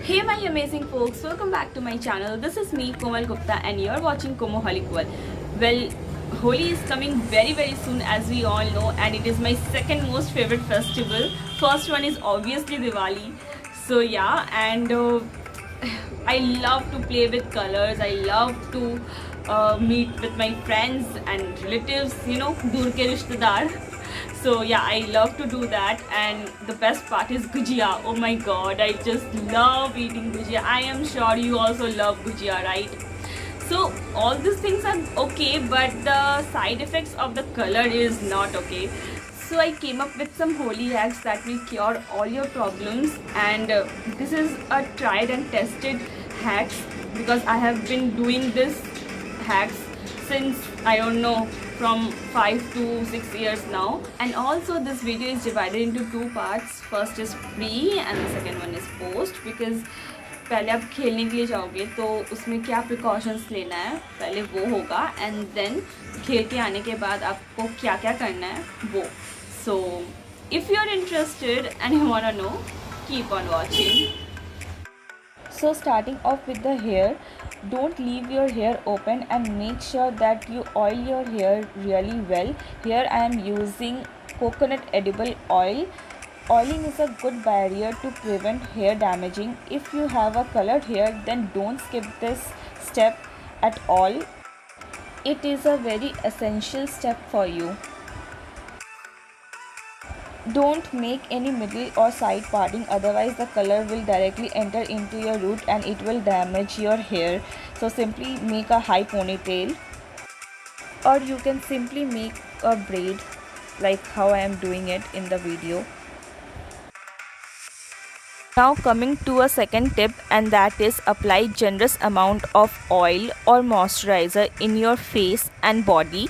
Hey my amazing folks, welcome back to my channel. This is me Komal Gupta and you're watching Komoholic World. Well, Holi is coming very soon as we all know, and it is my second most favorite festival. First one is obviously Diwali. So yeah, and I love to play with colors. I love to meet with my friends and relatives, dur ke rishtedar. So yeah, I love to do that, and the best part is gujia. Oh my god, I just love eating gujia. I am sure you also love gujia, right? So all these things are okay, but the side effects of the color is not okay. So I came up with some holy hacks that will cure all your problems, and this is a tried and tested hacks because I have been doing this hacks since I don't know from 5 to 6 years now. And also this video is divided into two parts. First is pre and the second one is post, because पहले आप खेलने के लिए जाओगे तो उसमें क्या precautions लेना है पहले वो होगा, एंड देन खेल के आने के बाद आपको क्या क्या करना है वो. So if you are interested and you want to know, keep on watching. So starting off with the hair, don't leave your hair open and make sure that you oil your hair really well. Here I am using coconut edible oil. Oiling is a good barrier to prevent hair damaging. If you have a colored hair, then don't skip this step at all. It is a very essential step for you. Don't make any middle or side parting, otherwise the color will directly enter into your root and it will damage your hair. So simply make a high ponytail, or you can simply make a braid like how I am doing it in the video. Now coming to a second tip, and that is apply generous amount of oil or moisturizer in your face and body.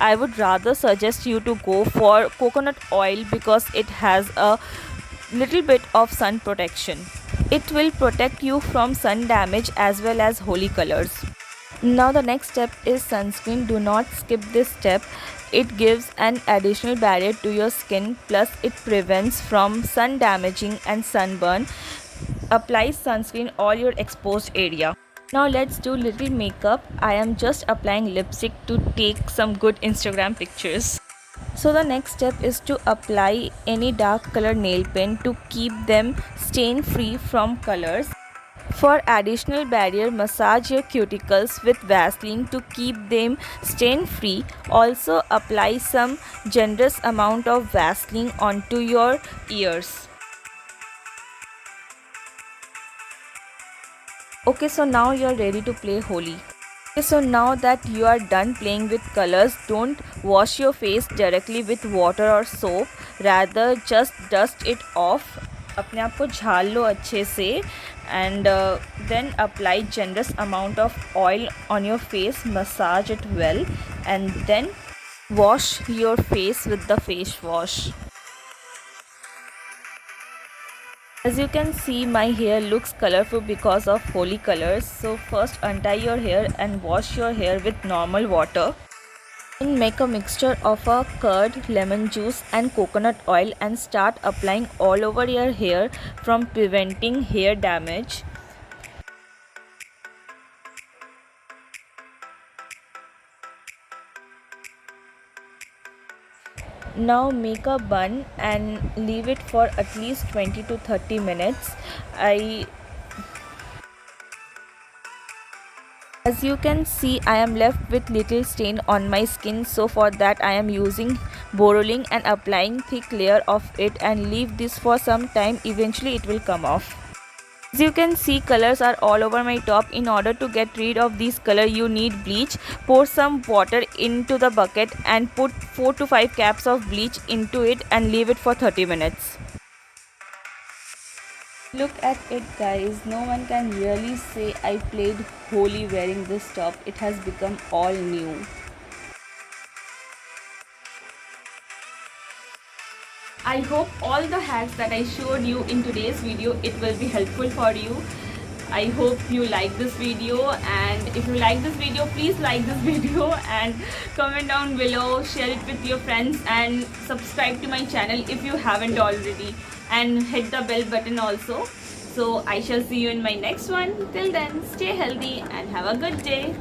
I would rather suggest you to go for coconut oil because it has a little bit of sun protection. It will protect you from sun damage as well as holy colors. Now the next step is sunscreen. Do not skip this step. It gives an additional barrier to your skin, plus it prevents from sun damaging and sunburn. Apply sunscreen all your exposed area. Now let's do little makeup. I am just applying lipstick to take some good Instagram pictures. So the next step is to apply any dark color nail paint to keep them stain free from colors. For additional barrier, massage your cuticles with Vaseline to keep them stain free. Also apply some generous amount of Vaseline onto your ears. Okay, so now you are ready to play Holi. Okay, so now that you are done playing with colors, don't wash your face directly with water or soap. Rather just dust it off. अपने आप को झाड़ लो अच्छे से, and then apply generous amount of oil on your face. Massage it well and then wash your face with the face wash. As you can see, my hair looks colorful because of holy colors. So first untie your hair and wash your hair with normal water. Then make a mixture of a curd, lemon juice and coconut oil and start applying all over your hair from preventing hair damage. Now make a bun and leave it for at least 20 to 30 minutes. As you can see, I am left with little stain on my skin, so for that I am using Borolin and applying thick layer of it and leave this for some time. Eventually it will come off. As you can see, colors are all over my top. In order to get rid of this color, you need bleach. Pour some water into the bucket and put 4 to 5 caps of bleach into it and leave it for 30 minutes. Look at it guys, no one can really say I played Holi wearing this top. It has become all new. I hope all the hacks that I showed you in today's video, it will be helpful for you. I hope you like this video, and if you like this video, please like this video and comment down below, share it with your friends and subscribe to my channel if you haven't already, and hit the bell button also. So I shall see you in my next one. Till then, stay healthy and have a good day.